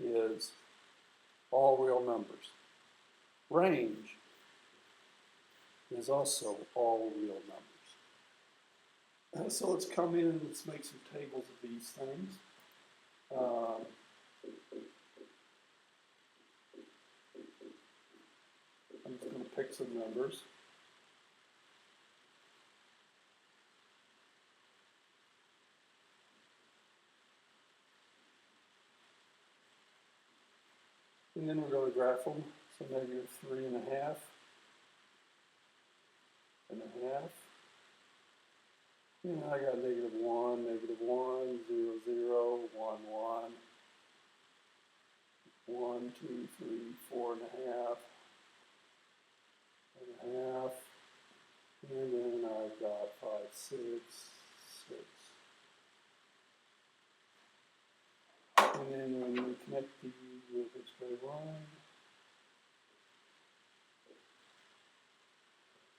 is all real numbers. Range is also all real numbers. So let's come in and let's make some tables of these things. I'm just going to pick some numbers. And then we're going to graph them. So negative 3.5, and a half. And I got negative 1, 0, 0, 1, 1, 1, 2, 3, 4.5, and a half. And then I've got 5, 6, 6. And then when we connect these with a straight line,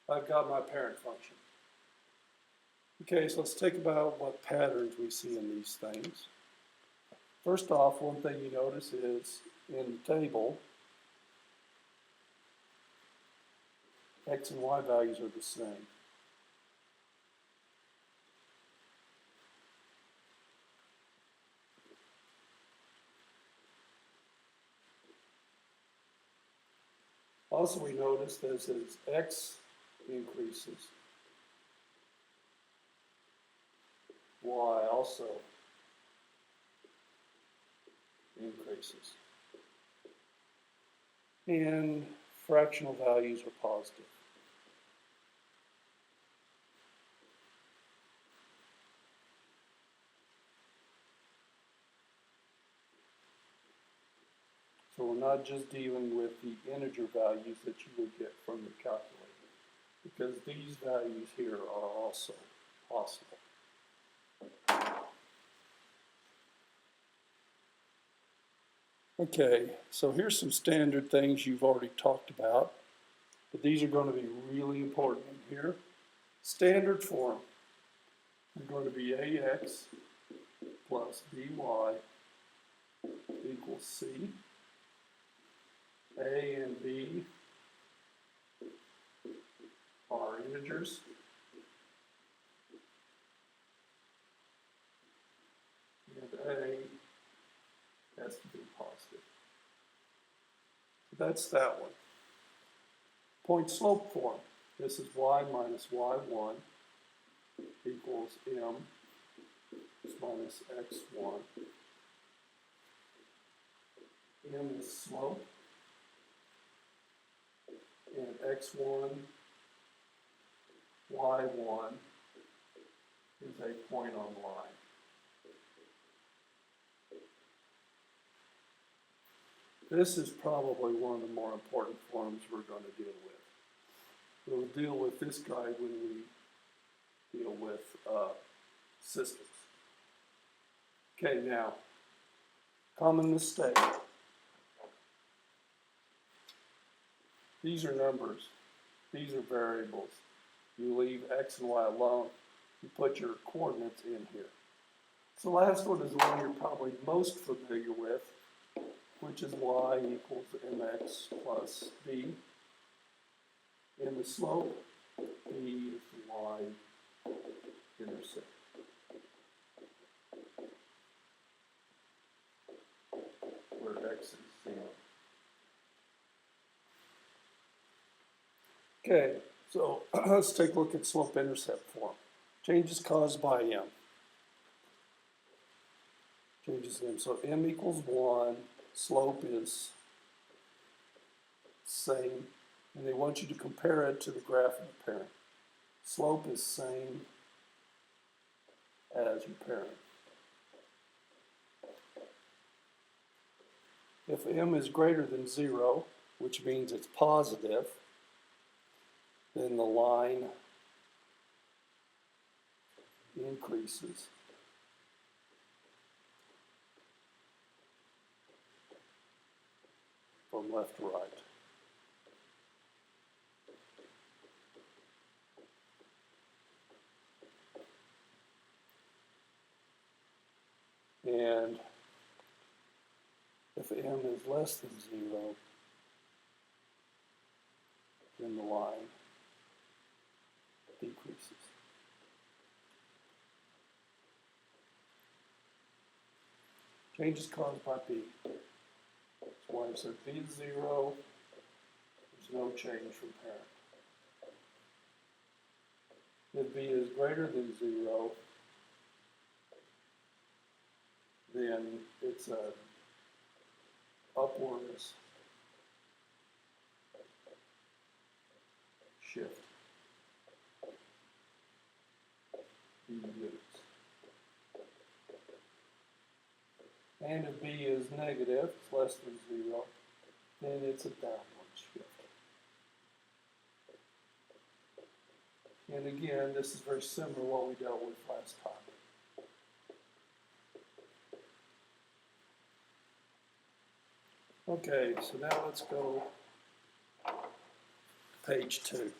I've got my parent function. Okay, so let's think about what patterns we see in these things. First off, one thing you notice is in the table, x and y values are the same. Also, we notice that as x increases, y also increases. And fractional values are positive. So we're not just dealing with the integer values that you would get from the calculator, because these values here are also possible. Okay, so here's some standard things you've already talked about, but these are going to be really important in here. Standard form is going to be ax plus by equals c. A and b are integers. And a has to be positive. That's that one. Point slope form. This is y minus y1 equals m minus x1. M is slope, and x1, y1 is a point on line. This is probably one of the more important forms we're going to deal with. We'll deal with this guy when we deal with systems. Okay, now, common mistake. These are numbers. These are variables. You leave x and y alone. You put your coordinates in here. So the last one is the one you're probably most familiar with, which is y equals mx plus b. In the slope, b is the y-intercept. Where x is 0. Okay, so let's take a look at slope-intercept form. Changes caused by m. Changes in m. So m equals 1. Slope is same. And they want you to compare it to the graph of the parent. Slope is same as your parent. If m is greater than 0, which means it's positive, then the line increases. From left to right. And if If m is less than 0, then the line decreases. Changes caused by b. That's why I said b is 0, there's no change from parent. If b is greater than 0, then it's a upwards shift in units. And if b is negative, it's less than 0, then it's a downward shift. And again, this is very similar to what we dealt with last time. Okay, so now let's go to page 2.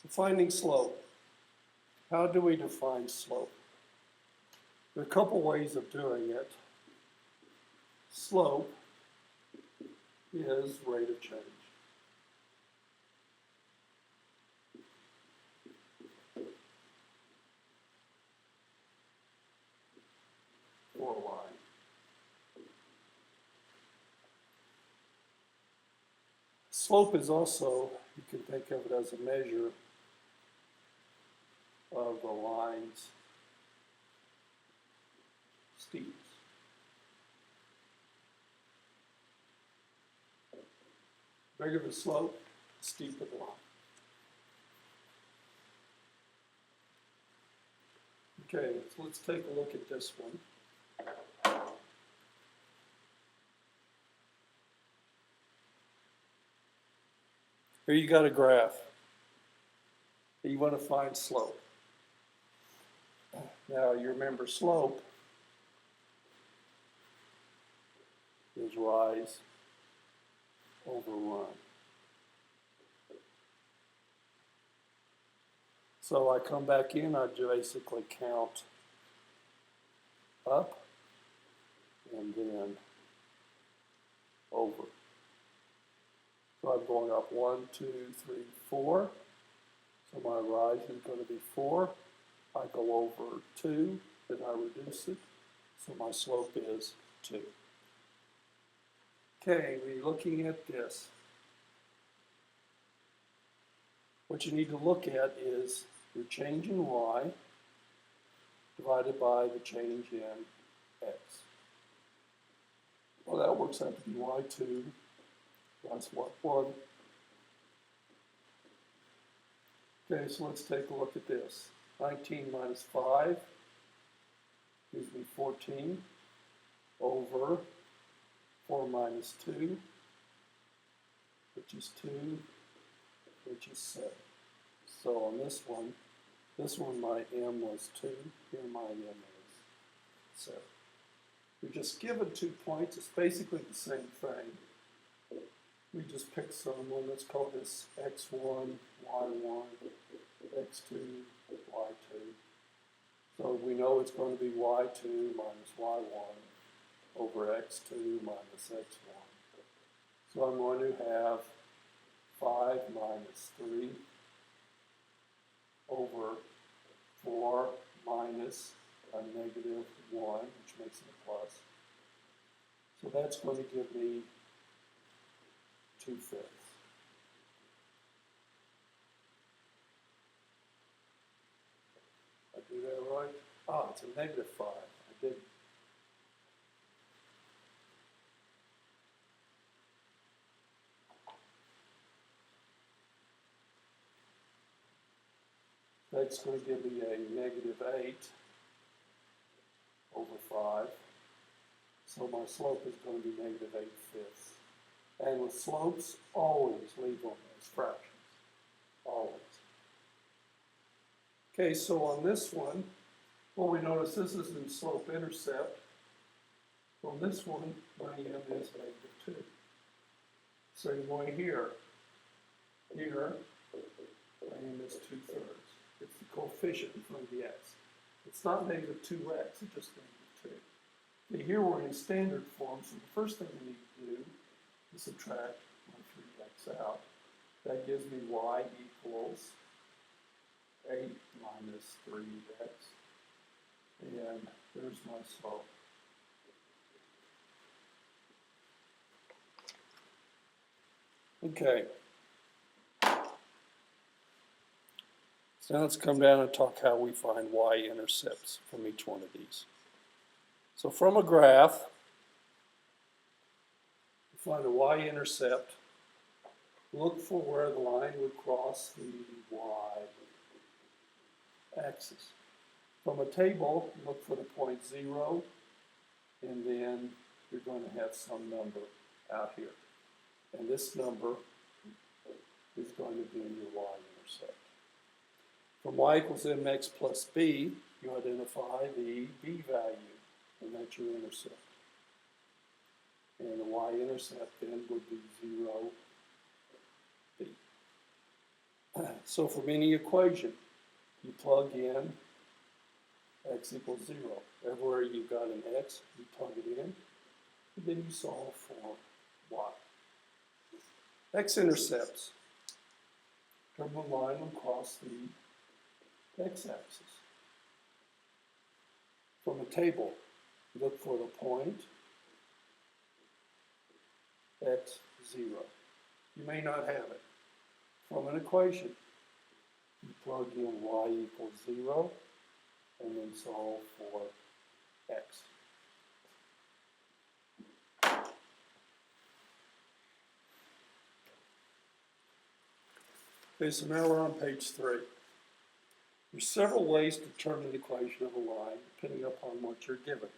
So finding slope. How do we define slope? There are a couple ways of doing it. Slope is rate of change. For a line. Slope is also, you can think of it as a measure of the line's steepness. Bigger the slope, the steeper the line. Okay, so let's take a look at this one. Here you got a graph. You want to find slope. Now you remember slope is rise over run. So I come back in, I basically count up and then over. So I'm going up 1, 2, 3, 4. So my rise is going to be 4. I go over 2, then I reduce it. So my slope is 2. Okay, we're looking at this. What you need to look at is your change in y divided by the change in x. Well, that works out to be y2 plus y1. Okay, so let's take a look at this. 19 minus 5 gives me 14 over 4 minus 2, which is 2, which is 7. So on this one my m was 2, here my m is 7. We're just given 2 points, it's basically the same thing. We just pick someone, let's call this x1, y1, x2, y2. So we know it's going to be y2 minus y1 over x2 minus x1. So I'm going to have 5 minus 3 over 4 minus a negative 1, which makes it a plus. So that's going to give me 2/5. I do that right? Ah, it's a negative 5. I didn't. That's going to give me a negative 8 over 5. So my slope is going to be negative 8/5. And with slopes, always leave them as fractions. Always. Okay, so on this one, well, we notice this is in slope intercept. On this one, my m is negative 2. So you're going here. Here, my m is 2/3. It's the coefficient in front of the x. It's not negative 2x, it's just negative 2. Okay, here we're in standard form, so the first thing we need to do is subtract my 3x out. That gives me y equals 8 minus 3x. And there's my slope. Okay. So now let's come down and talk how we find y-intercepts from each one of these. So from a graph, find a y-intercept. Look for where the line would cross the y-axis. From a table, look for the point 0, and then you're going to have some number out here. And this number is going to be your y-intercept. From y equals mx plus b, you identify the b value, and that's your intercept. And the y-intercept then would be 0, b. So from any equation, you plug in x equals 0. Everywhere you've got an x, you plug it in, and then you solve for y. X-intercepts. Terminal line will cross the x-axis. From a table, look for the point x0. You may not have it. From an equation, you plug in y equals 0 and then solve for x. Okay, so now we're on page 3. There's several ways to determine the equation of a line depending upon what you're given.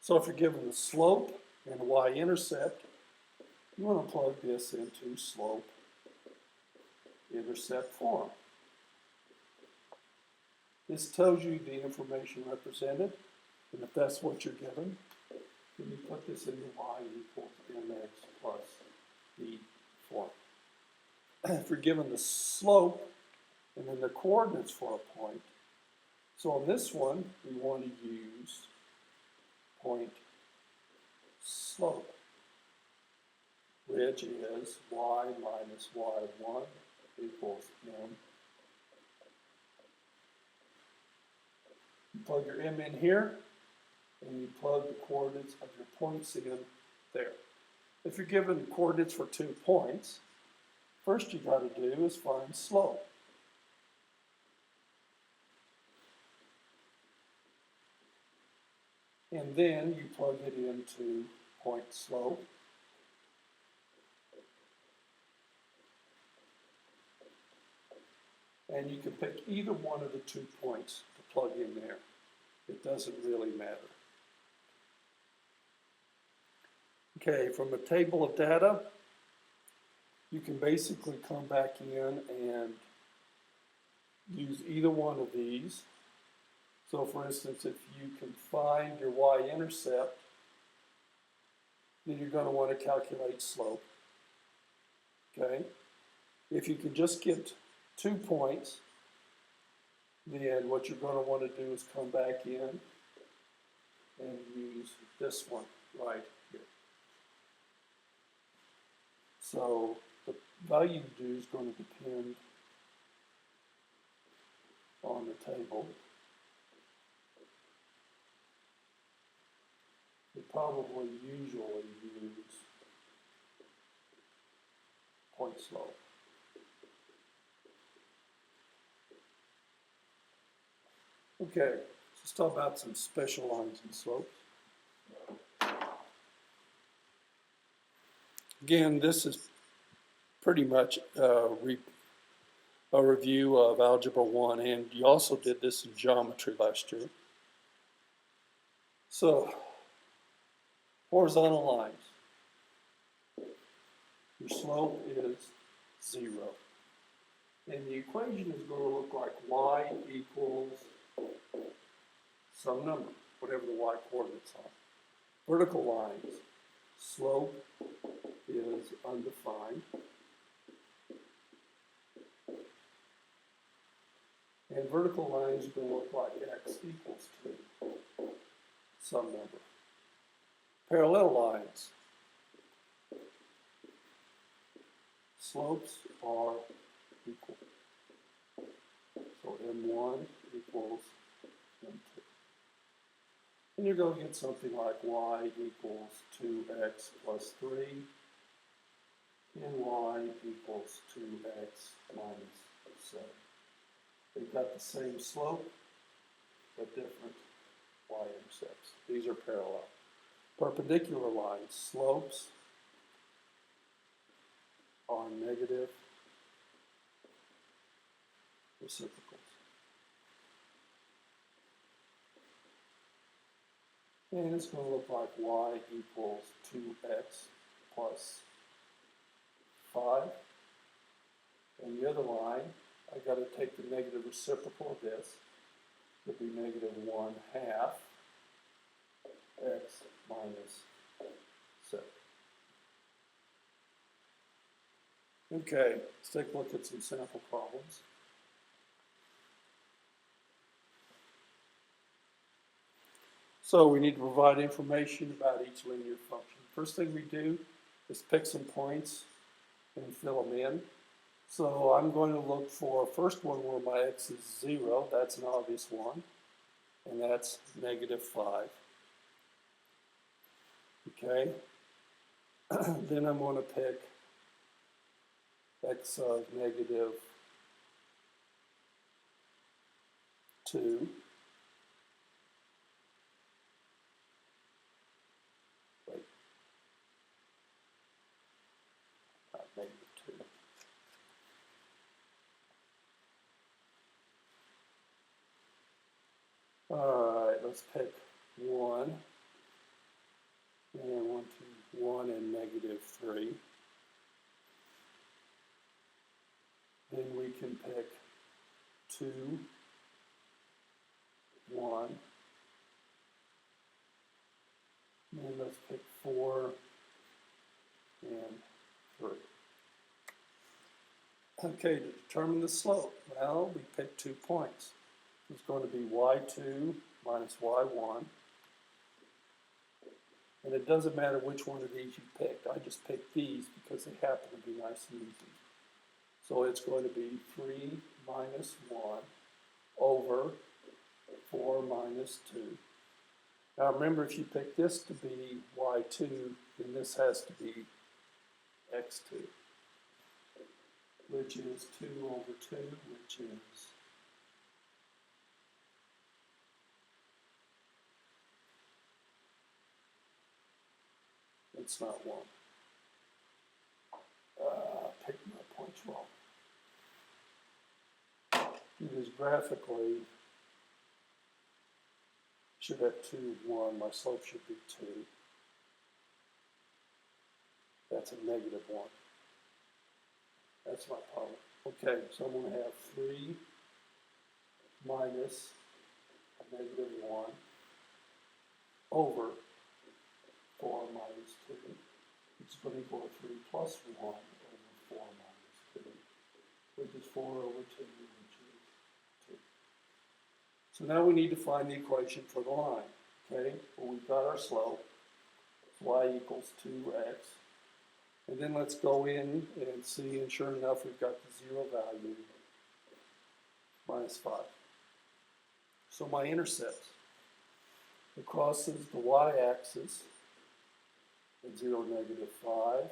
So if you're given the slope and a y-intercept, you want to plug this into slope-intercept form. This tells you the information represented, and if that's what you're given, then you put this into y equals mx plus b form. If you're given the slope and then the coordinates for a point, so on this one, we want to use point slope, which is y minus y1 equals m. You plug your m in here, and you plug the coordinates of your points in there. If you're given coordinates for 2 points, first you got to do is find slope. And then you plug it into point slope. And you can pick either one of the 2 points to plug in there. It doesn't really matter. Okay, from a table of data, you can basically come back in and use either one of these. So for instance, if you can find your y-intercept, then you're going to want to calculate slope. Okay? If you can just get 2 points, then what you're going to want to do is come back in and use this one right here. So the value you do is going to depend on the table. We probably usually use point slope. Okay, let's talk about some special lines and slopes. Again, this is pretty much a review of Algebra 1, and you also did this in geometry last year. So, horizontal lines. Your slope is 0. And the equation is going to look like y equals some number, whatever the y coordinates are. Vertical lines, slope is undefined. And vertical lines are going to look like x equals 2, some number. Parallel lines. Slopes are equal. So M1 equals M2. And you're going to get something like y equals 2x plus 3, and y equals 2x minus 7. They've got the same slope, but different y-intercepts. These are parallel. Perpendicular lines, slopes are negative reciprocals. And it's going to look like y equals 2x plus 5. And the other line, I got to take the negative reciprocal of this. It'll be negative 1/2 x minus 7. Okay, let's take a look at some sample problems. So we need to provide information about each linear function. First thing we do is pick some points and fill them in. So I'm going to look for first one where my x is 0. That's an obvious one. And that's negative 5. Okay. Then I'm going to pick x of negative 2. Wait. Not negative 2. All right, let's pick 1. And 1 and negative 3. Then we can pick 2, 1. And then let's pick 4 and 3. Okay, to determine the slope, well, we pick 2 points. It's going to be y2 minus y1. And it doesn't matter which one of these you picked. I just picked these because they happen to be nice and easy. So it's going to be 3 minus 1 over 4 minus 2. Now remember, if you pick this to be y2, then this has to be x2, which is 2 over 2, which is it's not 1. Pick my points wrong. It is graphically, should have 2, 1. My slope should be 2. That's a negative 1. That's my problem. Okay, so I'm going to have 3 minus a negative 1 over 4 minus 2, which is going to equal 3 plus 1 over 4 minus 2, which is 4 over 2, which is 2. So now we need to find the equation for the line. Okay, well, we've got our slope, y equals 2x. And then let's go in and see, and sure enough, we've got the 0 value, minus 5. So my intercepts, it crosses the y-axis at 0, negative 5.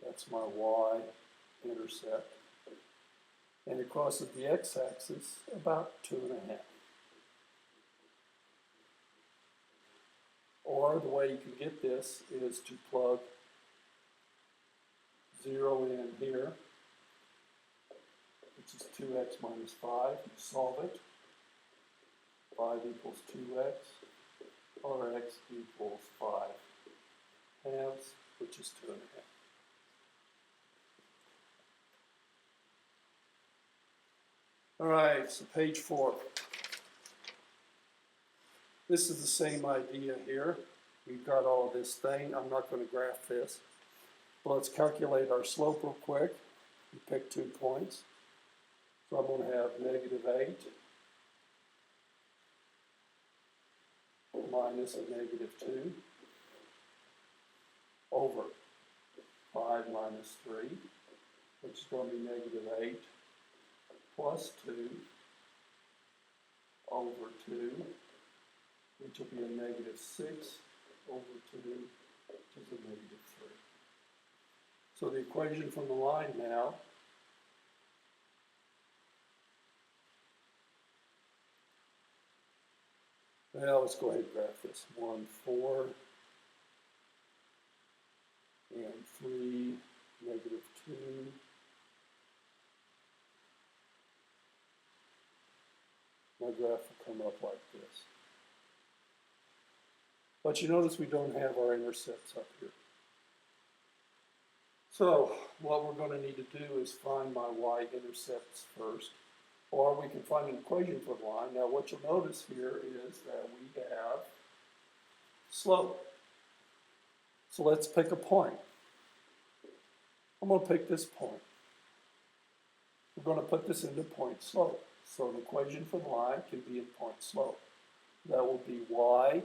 That's my y-intercept. And it crosses the x-axis about 2.5. Or the way you can get this is to plug 0 in here, which is 2x minus 5. You solve it. 5 equals 2x, or x equals 5 halves, which is 2.5. All right, so page 4. This is the same idea here. We've got all of this thing. I'm not going to graph this. But let's calculate our slope real quick. We pick 2 points. So I'm going to have negative 8 minus a negative 2 over 5 minus 3, which is going to be negative 8 plus 2 over 2, which will be a negative 6 over 2, which is a negative 3. So the equation from the line now well, let's go ahead and graph this. 1, 4, and 3, negative 2. My graph will come up like this. But you notice we don't have our intercepts up here. So what we're going to need to do is find my y-intercepts first, or we can find an equation for the line. Now what you'll notice here is that we have slope. So let's pick a point. I'm going to pick this point. We're going to put this into point slope. So the equation for the line can be in point slope. That will be y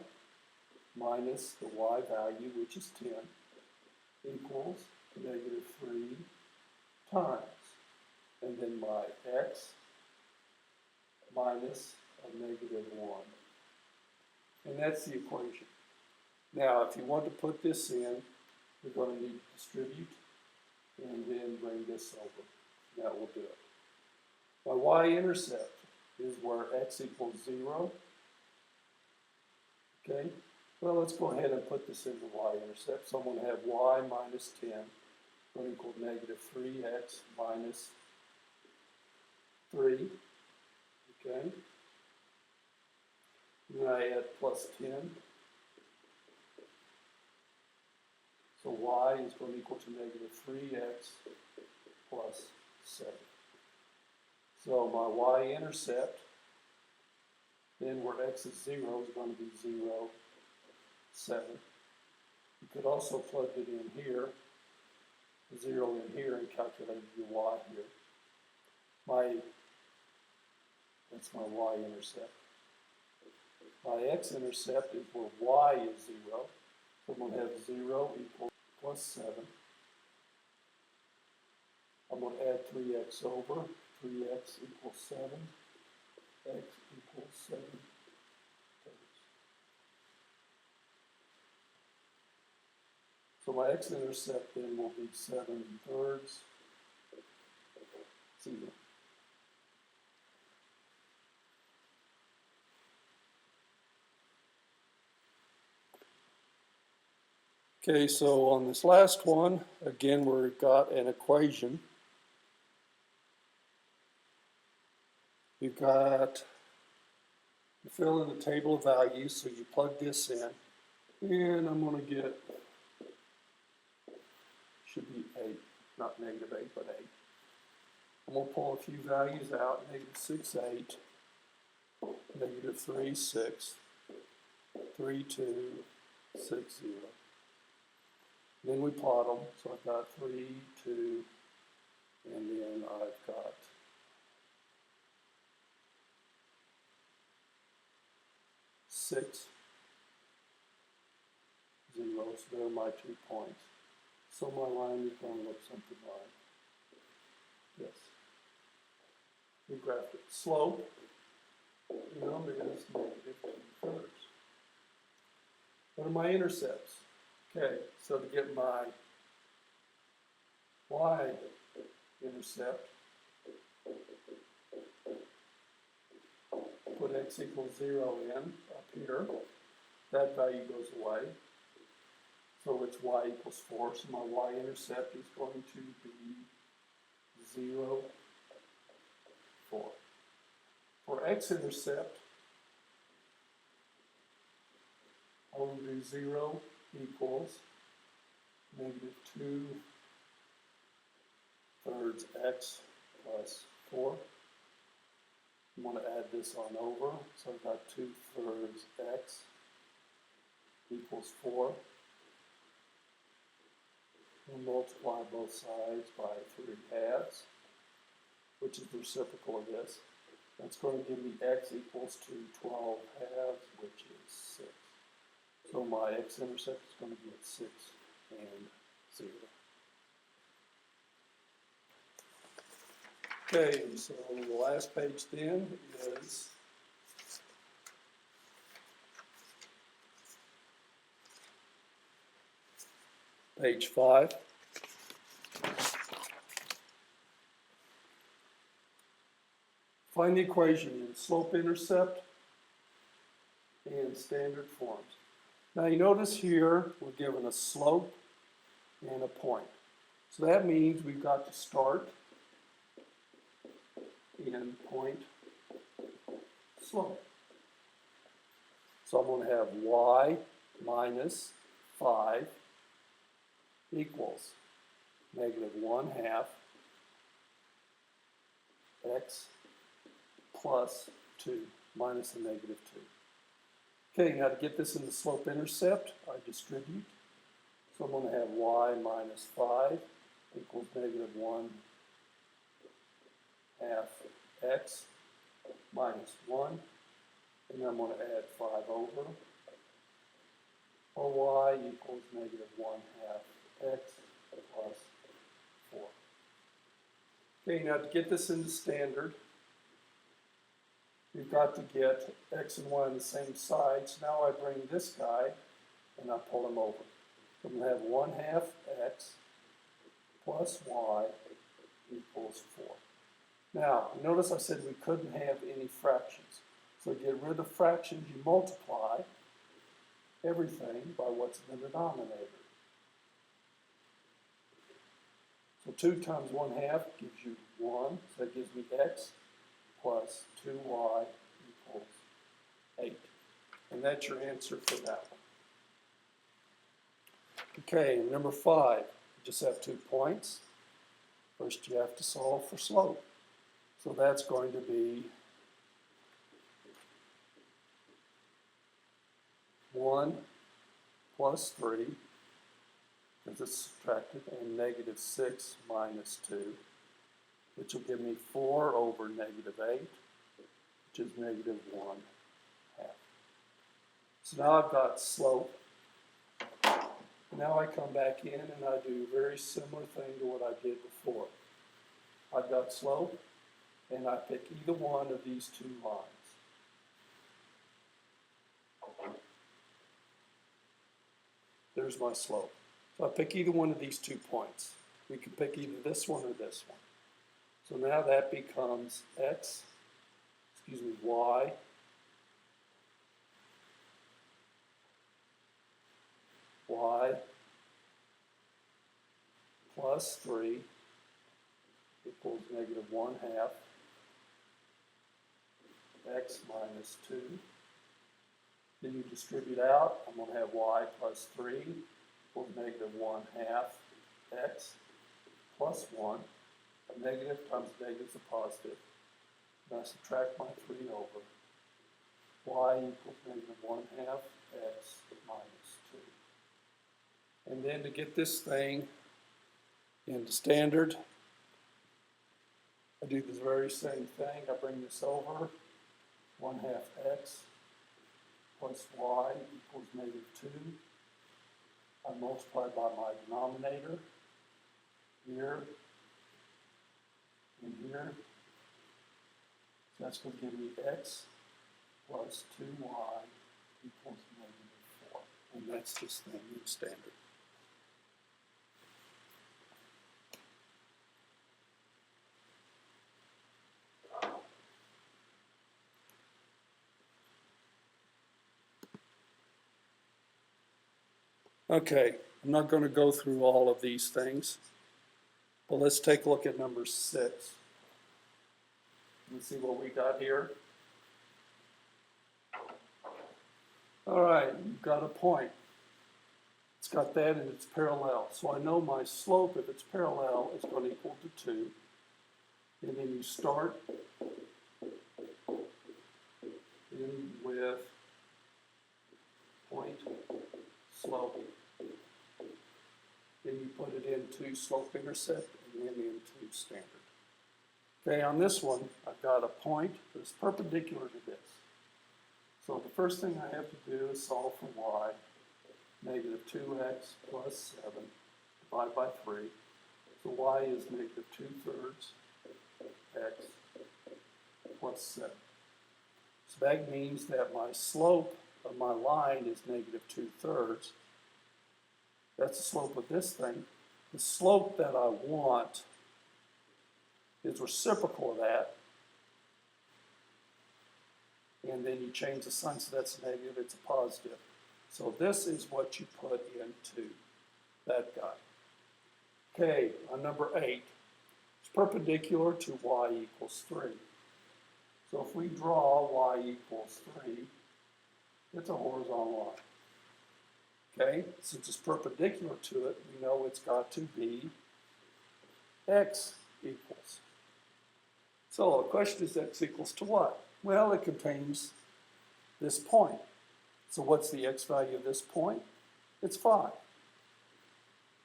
minus the y value, which is 10, equals negative 3 times, and then my x minus a negative 1. And that's the equation. Now, if you want to put this in, you're going to need to distribute and then bring this over. That will do it. My y-intercept is where x equals 0. Okay? Well, let's go ahead and put this into y-intercept. So I'm going to have y minus 10 will equal negative 3x minus 3. Okay? Then I add plus 10. So y is going to equal to negative 3x plus 7. So my y-intercept, then where x is 0, is going to be 0, 7. You could also plug it in here, 0 in here, and calculate your y here. That's my y-intercept. My x-intercept is where y is 0. So I'm going to have 0 equals plus 7. I'm going to add 3x over. 3x equals 7. X equals 7 thirds. So my x-intercept then will be 7 thirds. 0. Okay, so on this last one, again, we've got an equation. You've got, you fill in the table of values, so you plug this in, and I'm going to get, should be 8, not negative 8, but 8. I'm going to pull a few values out, negative 6, 8, negative 3, 6, 3, 2, 6, 0. Then we plot them, so I've got 3, 2, and then I've got 6, 0, so they're my 2 points. So my line is going to look something like this. We graphed it. Slope, is negative 2/3. What are my intercepts? Okay, so to get my y-intercept, put x equals 0 in up here. That value goes away. So it's y equals 4. So my y-intercept is going to be 0, 4. For x-intercept, I will do 0 equals negative 2 thirds x plus 4. I'm going to add this on over. So I've got 2 thirds x equals 4. We'll multiply both sides by 3 halves, which is the reciprocal of this. That's going to give me x equals to 12 halves, which is 6. So my x-intercept is going to be at 6 and 0. Okay, so the last page then is page 5. Find the equation in slope-intercept and standard forms. Now you notice here we're given a slope and a point. So that means we've got to start in point slope. So I'm going to have y minus 5 equals negative 1/2 x plus 2 minus a negative 2. Okay, now to get this in the slope-intercept, I distribute. So I'm going to have y minus 5 equals negative 1/2 x minus 1. And then I'm going to add 5 over. Or y equals negative 1/2 x plus 4. Okay, now to get this into standard, we've got to get x and y on the same side. So now I bring this guy and I pull him over. So I'm going to have 1/2 x plus y equals 4. Now, notice I said we couldn't have any fractions. So to get rid of fractions, you multiply everything by what's in the denominator. So 2 times 1/2 gives you 1. So that gives me x plus 2y equals 8. And that's your answer for that one. Okay, number 5. You just have 2 points. First you have to solve for slope. So that's going to be 1 plus 3, because it's subtracted, and negative 6 minus 2, which will give me 4 over negative 8, which is negative 1/2. So now I've got slope. Now I come back in and I do a very similar thing to what I did before. I've got slope, and I pick either one of these 2 lines. There's my slope. So I pick either one of these 2 points. We can pick either this one or this one. So now that becomes y plus 3 equals negative 1/2 x minus 2. Then you distribute out. I'm going to have y plus 3 equals negative 1/2 x plus 1. A negative times a negative is a positive. And I subtract my 3 over. Y equals negative 1/2 x minus 2. And then to get this thing into standard, I do the very same thing. I bring this over. 1/2 x plus y equals negative 2. I multiply by my denominator here and here. So that's going to give me x plus 2y equals negative 4. And that's this thing in standard. Okay, I'm not going to go through all of these things, but let's take a look at number 6. Let's see what we got here. All right, you've got a point. It's got that and it's parallel. So I know my slope, if it's parallel, is going to equal to 2. And then you start in with point slope. Then you put it into slope intercept and then into standard. Okay, on this one, I've got a point that's perpendicular to this. So the first thing I have to do is solve for y. Negative 2x plus 7 divided by 3. So y is negative 2/3 x plus 7. So that means that my slope of my line is negative 2/3. That's the slope of this thing. The slope that I want is reciprocal of that. And then you change the sign, so that's negative, it's a positive. So this is what you put into that guy. Okay, on number 8, it's perpendicular to y equals 3. So if we draw y equals 3, it's a horizontal line. Okay, since it's perpendicular to it, we know it's got to be x equals. So the question is x equals to what? Well, it contains this point. So what's the x value of this point? It's 5.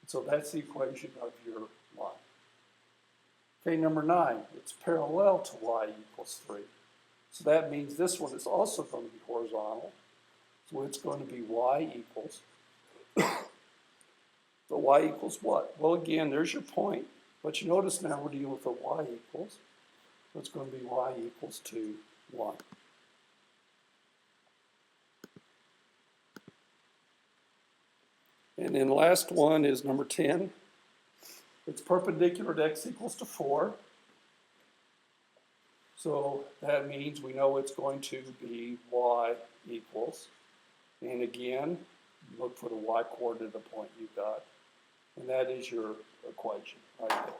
So that's the equation of your line. Okay, number 9, it's parallel to y equals 3. So that means this one is also going to be horizontal. So it's going to be y equals. So y equals what? Well, again, there's your point. But you notice now we're dealing with a y equals. So it's going to be y equals to 1. And then the last one is number 10. It's perpendicular to x equals to 4. So that means we know it's going to be y equals. And again, look for the y coordinate of the point you got. And that is your equation right there.